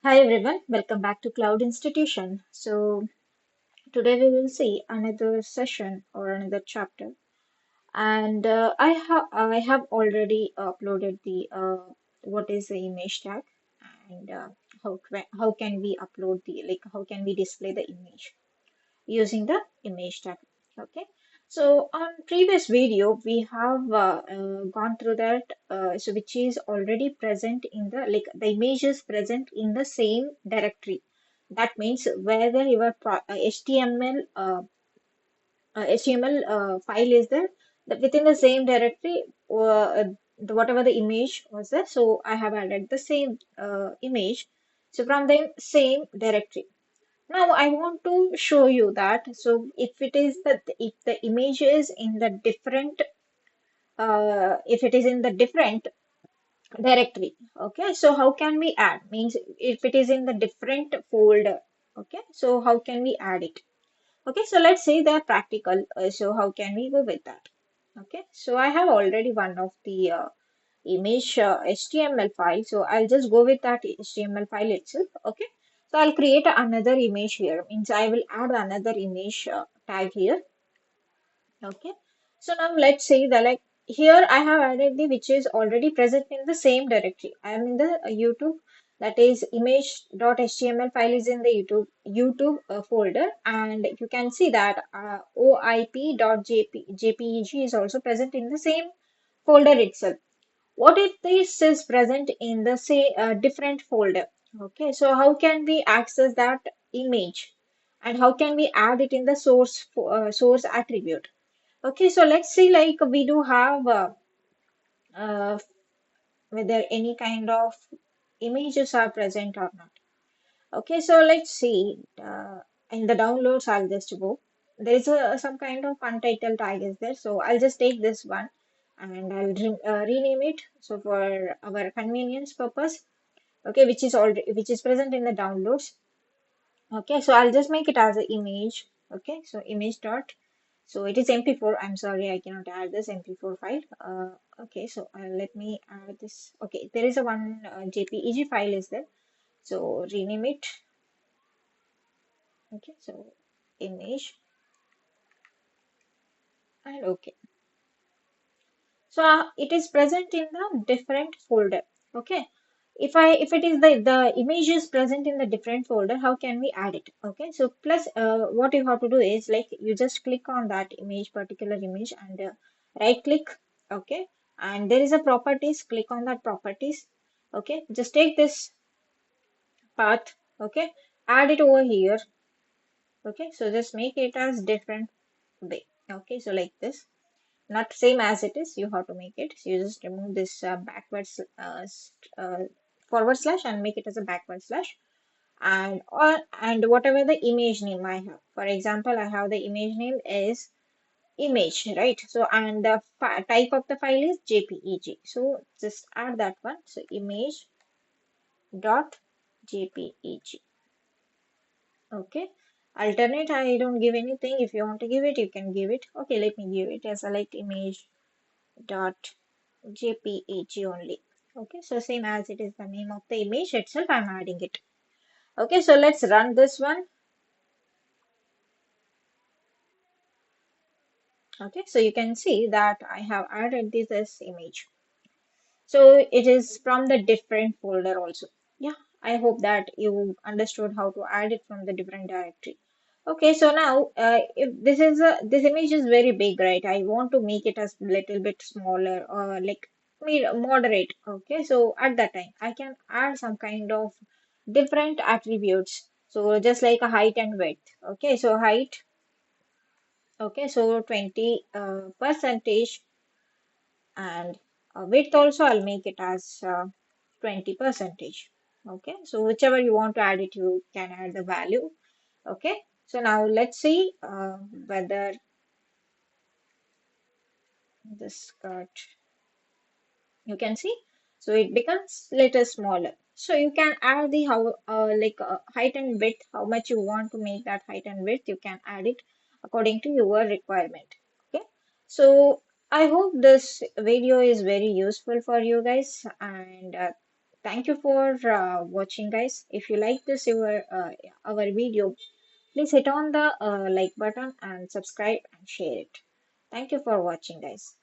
Hi everyone, welcome back to Cloud Institution. So today we will see another session or another chapter, and I have already uploaded the what is the image tag and how can we upload the how can we display the image using the image tag. Okay. So on previous video, we have gone through that, so which is already present in the the image is present in the same directory. That means whether your HTML file is there, within the same directory, whatever the image was there. So I have added the same image. So from the same directory. Now I want to show you that. So if the image is in the different if it is in the different directory, okay. So how can we add? Means if it is in the different folder, okay. So how can we add it? Okay. So let's say they're practical. So how can we go with that? Okay. So I have already one of the image HTML file. So I'll just go with that HTML file itself. Okay. So I'll create another image here. Means I will add another image tag here. Okay. So now let's say that here I have added the which is already present in the same directory. I am in the YouTube, that is image.html file is in the YouTube folder, and you can see that oip.jpeg is also present in the same folder itself. What if this is present in the say different folder? Okay, so how can we access that image, and how can we add it in the source attribute? Okay, so let's see, like we do have uh, whether any kind of images are present or not. Okay, so let's see. In the downloads, I'll just go. There is some kind of untitled tag is there, so I'll just take this one and I'll rename it. So for our convenience purpose, okay, which is present in the downloads. Okay, so I'll just make it as an image. Okay, so image dot. So it is MP4. I'm sorry, I cannot add this MP4 file. Okay, so let me add this. Okay, there is a one JPEG file is there. So rename it. Okay, so image and okay. So it is present in the different folder. Okay. If it is the image is present in the different folder, how can we add it? Okay. So plus what you have to do is like you just click on that image, particular image, and right click. Okay. And there is a properties. Click on that properties. Okay. Just take this path. Okay. Add it over here. Okay. So just make it as different way. Okay. So like this, not same as it is, you have to make it. So you just remove this forward slash and make it as a backward slash, and whatever the image name I have. For example, I have the image name is image, right? So and the type of the file is jpeg, so just add that one. So image dot jpeg. Okay. Alternate, I don't give anything. If you want to give it, you can give it. Okay, let me give it as a like image dot jpeg only. Okay, so same as it is the name of the image itself, I'm adding it. Okay, so let's run this one. Okay, so you can see that I have added this as image. So it is from the different folder also. Yeah, I hope that you understood how to add it from the different directory. Okay, so now if this image is very big, right? I want to make it as little bit smaller or like moderate. Okay, so at that time I can add some kind of different attributes. So just like a height and width. Okay, so height. Okay, so 20 percentage, and width also I'll make it as 20 percentage. Okay, so whichever you want to add it, you can add the value. Okay, so now let's see whether this got, you can see, so it becomes little smaller. So you can add the how height and width, how much you want to make that height and width, you can add it according to your requirement. Okay, so I hope this video is very useful for you guys, and thank you for watching, guys. If you like this our video, please hit on the like button and subscribe and share it. Thank you for watching, guys.